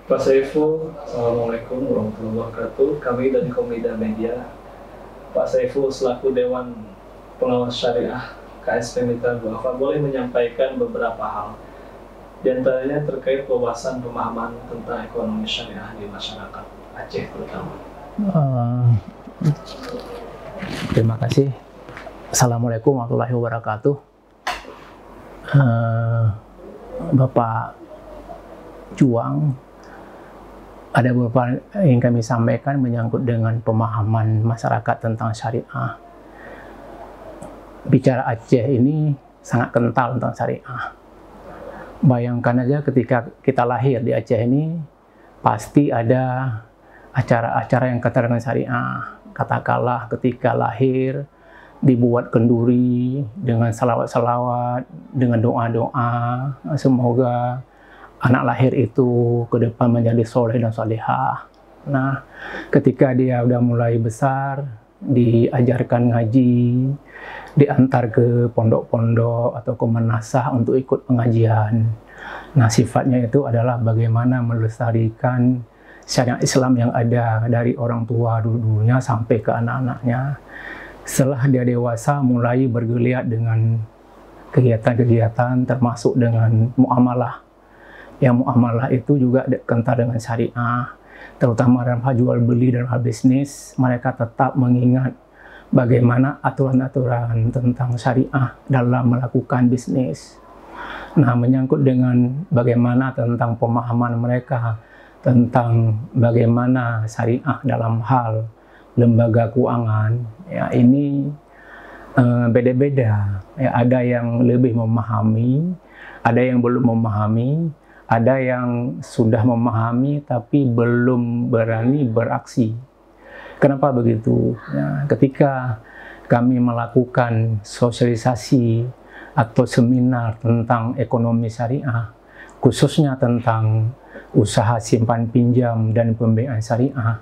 Pak Saiful, Assalamualaikum warahmatullahi wabarakatuh. Kami dari Komida Media. Pak Saiful selaku Dewan Pengawas Syariah KSP Mitra Duafa boleh menyampaikan beberapa hal. Di antaranya terkait wawasan pemahaman tentang ekonomi syariah di masyarakat Aceh terutama. Terima kasih. Assalamualaikum warahmatullahi wabarakatuh. Bapak Juang, ada beberapa yang kami sampaikan menyangkut dengan pemahaman masyarakat tentang syariah. Bicara Aceh ini sangat kental tentang syariah. Bayangkan aja ketika kita lahir di Aceh ini, pasti ada acara-acara yang kaitan dengan syariah. Katakanlah ketika lahir, dibuat kenduri dengan salawat-salawat, dengan doa-doa, semoga anak lahir itu ke depan menjadi soleh dan solehah. Nah, ketika dia udah mulai besar, diajarkan ngaji, diantar ke pondok-pondok atau ke madrasah untuk ikut pengajian. Nah, sifatnya itu adalah bagaimana melestarikan syariat Islam yang ada dari orang tua dulunya sampai ke anak-anaknya. Setelah dia dewasa, mulai bergeliat dengan kegiatan-kegiatan termasuk dengan muamalah. Yang muamalah itu juga kental dengan syariah, terutama dalam hal jual beli dan hal bisnis. Mereka tetap mengingat bagaimana aturan-aturan tentang syariah dalam melakukan bisnis. Nah, menyangkut dengan bagaimana tentang pemahaman mereka tentang bagaimana syariah dalam hal lembaga keuangan, ya ini beda-beda. Ya, ada yang lebih memahami, ada yang belum memahami, ada yang sudah memahami tapi belum berani beraksi. Kenapa begitu? Ya, ketika kami melakukan sosialisasi atau seminar tentang ekonomi syariah, khususnya tentang usaha simpan pinjam dan pembiayaan syariah,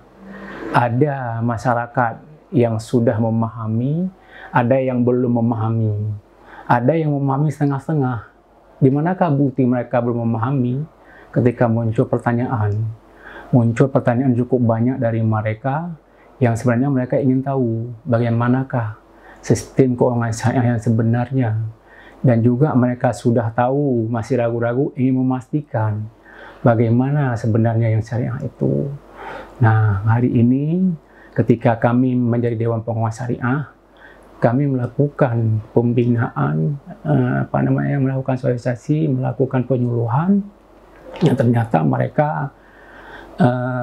ada masyarakat yang sudah memahami, ada yang belum memahami, ada yang memahami setengah-setengah. Di manakah bukti mereka belum memahami? Ketika muncul pertanyaan cukup banyak dari mereka yang sebenarnya mereka ingin tahu bagaimanakah sistem keuangan syariah yang sebenarnya, dan juga mereka sudah tahu masih ragu-ragu ingin memastikan bagaimana sebenarnya yang syariah itu. Nah, hari ini ketika kami menjadi Dewan Pengawas Syariah, kami melakukan pembinaan, melakukan sosialisasi, melakukan penyuluhan, yang ternyata mereka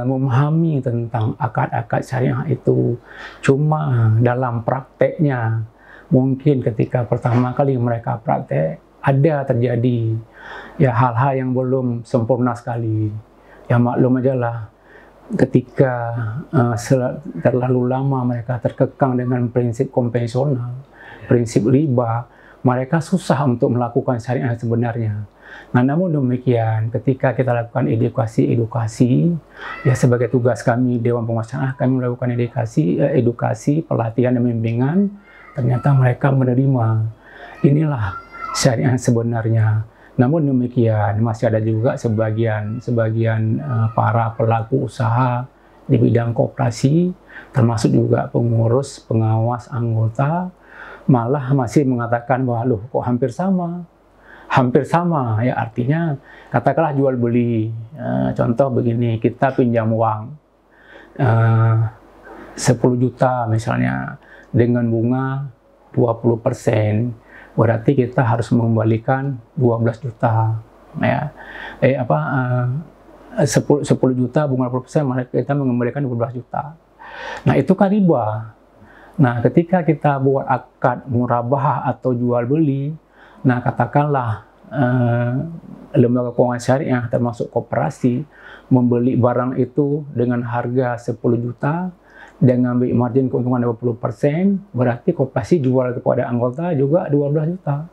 memahami tentang akad-akad syariah itu. Cuma dalam prakteknya, mungkin ketika pertama kali mereka praktek, ada terjadi ya hal-hal yang belum sempurna sekali. Ya maklum aja lah, ketika terlalu lama mereka terkekang dengan prinsip konvensional, prinsip riba, mereka susah untuk melakukan syariah sebenarnya. Nah, namun demikian, ketika kita lakukan edukasi, ya sebagai tugas kami Dewan Pengawas Syariah, kami melakukan edukasi, pelatihan dan bimbingan, ternyata mereka menerima inilah syariah sebenarnya. Namun demikian, masih ada juga sebagian para pelaku usaha di bidang koperasi, termasuk juga pengurus, pengawas, anggota, malah masih mengatakan bahwa loh kok hampir sama, ya artinya katakanlah jual beli. Contoh begini, kita pinjam uang 10 juta misalnya dengan bunga 20%. Berarti kita harus mengembalikan 12 juta. Ya. 10 juta bunga 20%, maka kita mengembalikan 12 juta. Nah, itu kan riba. Nah, ketika kita buat akad murabahah atau jual beli, nah katakanlah lembaga keuangan syariah termasuk koperasi membeli barang itu dengan harga 10 juta, dan ngambil margin keuntungan 20%, berarti koperasi jual kepada anggota juga 12 juta.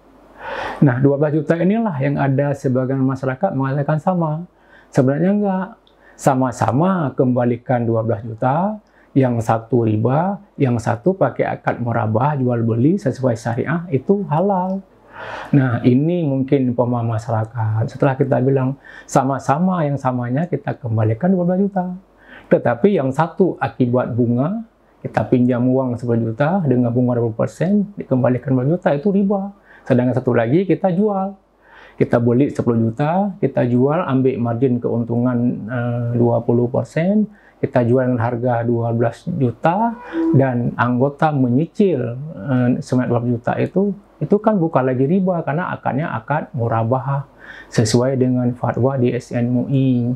Nah, 12 juta inilah yang ada sebagian masyarakat mengatakan sama. Sebenarnya enggak. Sama-sama kembalikan 12 juta, yang satu riba, yang satu pakai akad murabah jual beli sesuai syariah, itu halal. Nah, ini mungkin pemahaman masyarakat. Setelah kita bilang sama-sama, yang samanya kita kembalikan 12 juta. Tetapi yang satu akibat bunga, kita pinjam uang 10 juta dengan bunga 20%, dikembalikan 12 juta, itu riba. Sedangkan satu lagi kita jual. Kita beli 10 juta, kita jual, ambil margin keuntungan 20%, kita jual dengan harga 12 juta, dan anggota menyicil 12 juta itu kan bukan lagi riba, karena akadnya akad murabahah sesuai dengan fatwa di SN MUI.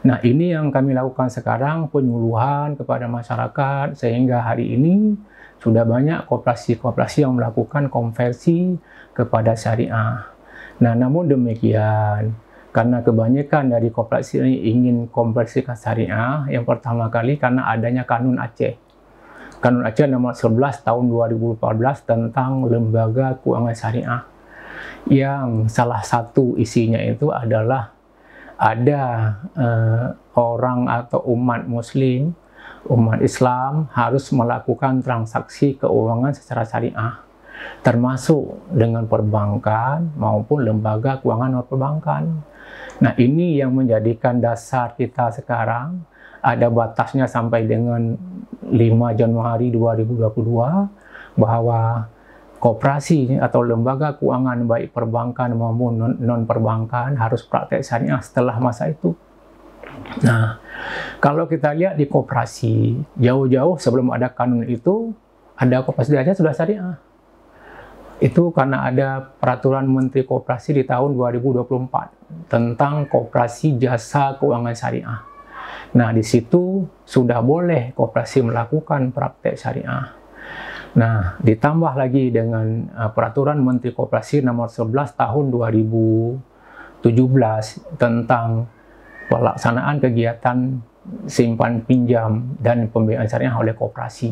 Nah, ini yang kami lakukan sekarang, penyuluhan kepada masyarakat, sehingga hari ini sudah banyak koperasi-koperasi yang melakukan konversi kepada syariah. Nah, namun demikian, karena kebanyakan dari koperasi ini ingin konversi ke syariah, yang pertama kali karena adanya Kanun Aceh. Kanun Aceh nomor 11 tahun 2014 tentang lembaga keuangan syariah. Yang salah satu isinya itu adalah ada orang atau umat muslim, umat Islam harus melakukan transaksi keuangan secara syariah, termasuk dengan perbankan maupun lembaga keuangan non perbankan. Nah, ini yang menjadikan dasar kita sekarang ada batasnya sampai dengan 5 Januari 2022 bahwa koperasi atau lembaga keuangan baik perbankan maupun non perbankan harus praktek syariah setelah masa itu. Nah, kalau kita lihat di koperasi, jauh-jauh sebelum ada kanun itu, ada koperasi aja sudah syariah. Itu karena ada peraturan Menteri Koperasi di tahun 2024 tentang koperasi jasa keuangan syariah. Nah, di situ sudah boleh koperasi melakukan praktek syariah. Nah, ditambah lagi dengan peraturan Menteri Koperasi nomor 11 tahun 2017 tentang pelaksanaan kegiatan simpan pinjam dan pembiayaan syariah oleh koperasi.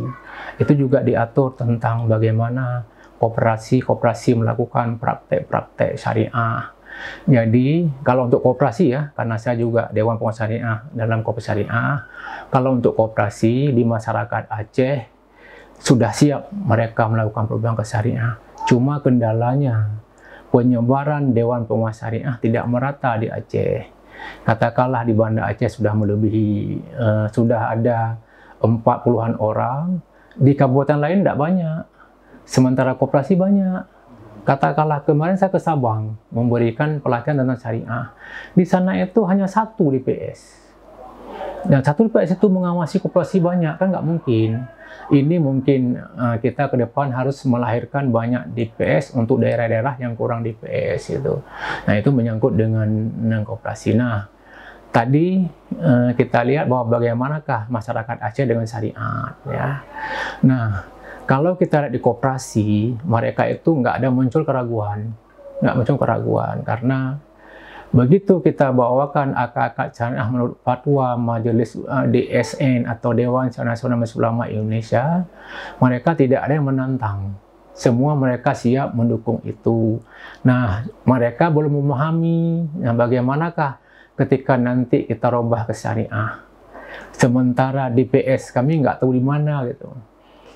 Itu juga diatur tentang bagaimana koperasi melakukan praktek-praktek syariah. Jadi, kalau untuk koperasi ya, karena saya juga Dewan Pengawas Syariah dalam koperasi syariah, kalau untuk koperasi di masyarakat Aceh, sudah siap mereka melakukan perubahan ke syariah. Cuma kendalanya, penyebaran Dewan Pengawas Syariah tidak merata di Aceh. Katakanlah di Banda Aceh sudah melebihi, sudah ada 40-an orang, di kabupaten lain tidak banyak. Sementara koperasi banyak. Katakanlah kemarin saya ke Sabang memberikan pelatihan tentang syariah. Di sana itu hanya satu DPS. Dan satu DPS itu mengawasi koperasi banyak, kan nggak mungkin. Ini mungkin kita ke depan harus melahirkan banyak DPS untuk daerah-daerah yang kurang DPS itu. Nah, itu menyangkut dengan koperasi. Nah, tadi kita lihat bahwa bagaimanakah masyarakat Aceh dengan syariat, ya. Nah, kalau kita lihat di koperasi, mereka itu nggak ada muncul keraguan, karena begitu kita bawakan akad-akad syariah menurut fatwa Majelis DSN atau Dewan Syariah Nasional Majelis Ulama Indonesia, mereka tidak ada yang menantang. Semua mereka siap mendukung itu. Nah, mereka belum memahami bagaimanakah ketika nanti kita robah ke syariah. Sementara DPS kami nggak tahu di mana gitu.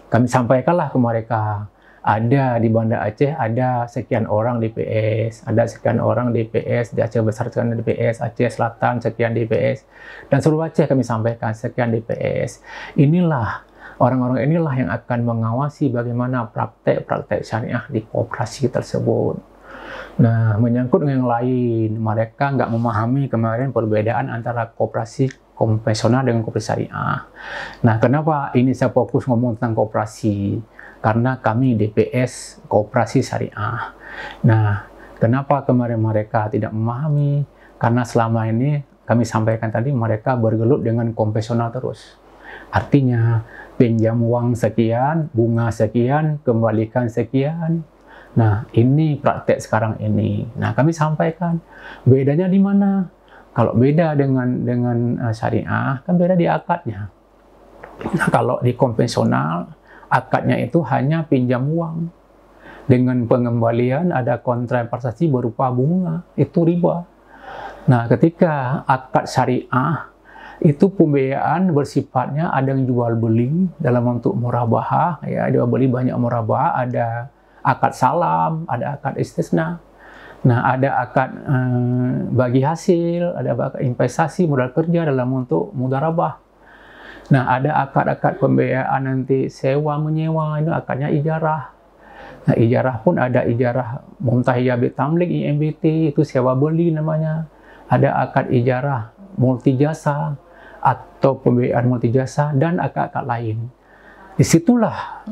Kami sampaikanlah ke mereka, ada di Banda Aceh ada sekian orang DPS, ada sekian orang DPS, di Aceh Besar sekian DPS, Aceh Selatan sekian DPS, dan seluruh Aceh kami sampaikan sekian DPS. Inilah orang-orang inilah yang akan mengawasi bagaimana praktek-praktek syariah di koperasi tersebut. Nah, menyangkut dengan yang lain, mereka nggak memahami kemarin perbedaan antara koperasi konvensional dengan koperasi syariah. Nah, kenapa ini saya fokus ngomong tentang koperasi? Karena kami DPS koperasi syariah. Nah, kenapa kemarin mereka tidak memahami? Karena selama ini kami sampaikan tadi mereka bergelut dengan konvensional terus. Artinya, pinjam uang sekian, bunga sekian, kembalikan sekian. Nah, ini praktek sekarang ini. Nah, kami sampaikan bedanya di mana? Kalau beda dengan syariah, kan beda di akadnya. Nah, kalau di konvensional, akadnya itu hanya pinjam uang. Dengan pengembalian ada kontrapartisi berupa bunga, itu riba. Nah, ketika akad syariah, itu pembiayaan bersifatnya ada yang jual beli dalam bentuk murabahah, ya, jual beli banyak murabahah, ada akad salam, ada akad istisna. Nah, ada akad bagi hasil, ada akad investasi modal kerja dalam bentuk mudharabah. Nah, ada akad-akad pembiayaan nanti sewa menyewa, itu akadnya ijarah. Nah, ijarah pun ada ijarah Muntahiyah Bitamlik IMBT, itu sewa beli namanya. Ada akad ijarah multijasa atau pembiayaan multijasa dan akad-akad lain. Disitulah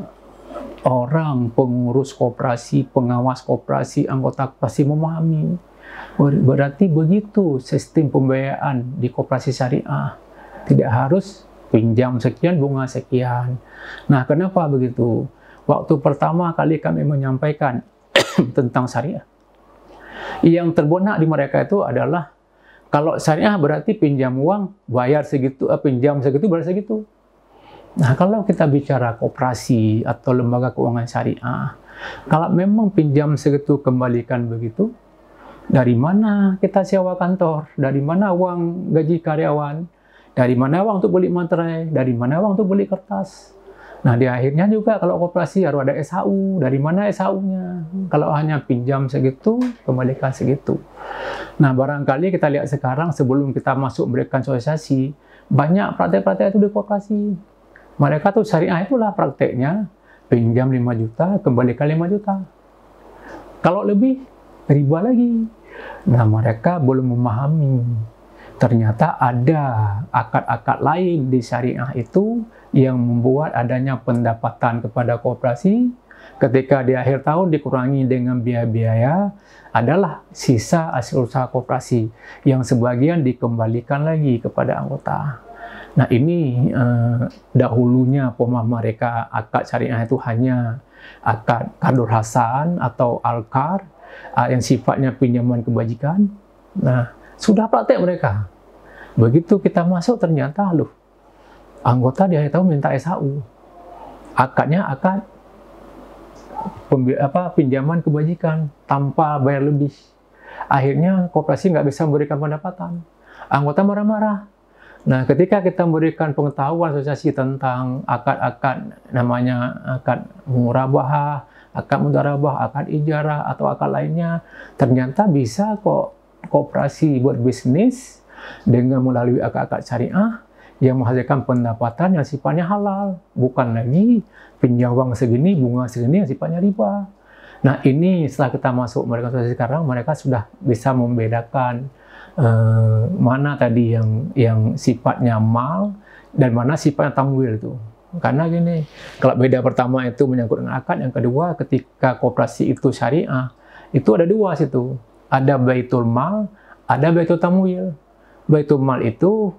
orang pengurus koperasi, pengawas koperasi, anggota koperasi memahami. Berarti begitu sistem pembiayaan di koperasi syariah. Tidak harus pinjam sekian, bunga sekian. Nah, kenapa begitu? Waktu pertama kali kami menyampaikan tentang syariah, yang terbenak di mereka itu adalah kalau syariah berarti pinjam uang, bayar segitu, pinjam segitu, bayar segitu. Nah, kalau kita bicara koperasi atau lembaga keuangan syariah, kalau memang pinjam segitu kembalikan begitu, dari mana kita sewa kantor? Dari mana uang gaji karyawan? Dari mana uang untuk beli materai? Dari mana uang untuk beli kertas? Nah, di akhirnya juga kalau koperasi harus ada SHU. Dari mana SHU-nya? Kalau hanya pinjam segitu, kembalikan segitu. Nah, barangkali kita lihat sekarang sebelum kita masuk memberikan sosialisasi, banyak praktek-praktek itu di koperasi. Mereka tuh syariah itulah prakteknya, pinjam 5 juta, kembalikan 5 juta. Kalau lebih, riba lagi. Nah, mereka belum memahami. Ternyata ada akad-akad lain di syariah itu yang membuat adanya pendapatan kepada koperasi. Ketika di akhir tahun dikurangi dengan biaya-biaya, adalah sisa hasil usaha koperasi yang sebagian dikembalikan lagi kepada anggota. Nah, ini dahulunya pemahaman mereka akad syariah itu hanya akad Qardul Hasan atau Al-Qard yang sifatnya pinjaman kebajikan. Nah, sudah praktek mereka. Begitu kita masuk ternyata loh, anggota di akhir tahun minta SHU. Akadnya akad pinjaman kebajikan tanpa bayar lebih. Akhirnya koperasi nggak bisa memberikan pendapatan. Anggota marah-marah. Nah, ketika kita memberikan pengetahuan asosiasi tentang akad-akad namanya akad murabahah, akad mudharabah, akad ijarah atau akad lainnya, ternyata bisa kok koperasi buat bisnis dengan melalui akad-akad syariah yang menghasilkan pendapatan yang sifatnya halal, bukan lagi pinjam uang segini, bunga segini yang sifatnya riba. Nah, ini setelah kita masuk mereka sekarang, mereka sudah bisa membedakan mana tadi yang sifatnya mal dan mana sifatnya tamwil itu. Karena gini, kalau beda pertama itu menyangkut dengan akad, yang kedua ketika koperasi itu syariah, itu ada dua situ. Ada baitul mal, ada baitul tamwil. Baitul mal itu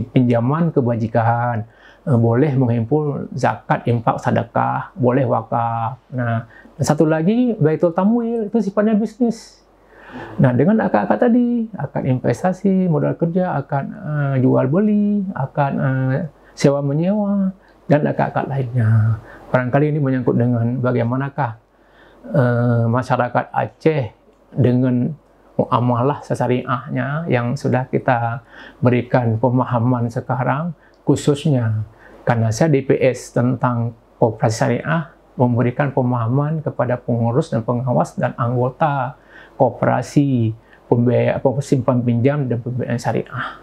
pinjaman kebajikan, boleh menghimpun zakat, infak, sedekah, boleh wakaf. Nah, satu lagi baitul tamwil itu sifatnya bisnis. Nah, dengan akad-akad tadi, akad investasi, modal kerja, akad jual beli, akad sewa menyewa, dan akad-akad lainnya. Barangkali ini menyangkut dengan bagaimanakah masyarakat Aceh dengan muamalah syariahnya yang sudah kita berikan pemahaman sekarang, khususnya karena saya DPS tentang koperasi syariah memberikan pemahaman kepada pengurus dan pengawas dan anggota koperasi, pembiayaan, simpan pinjam dan pembiayaan syariah.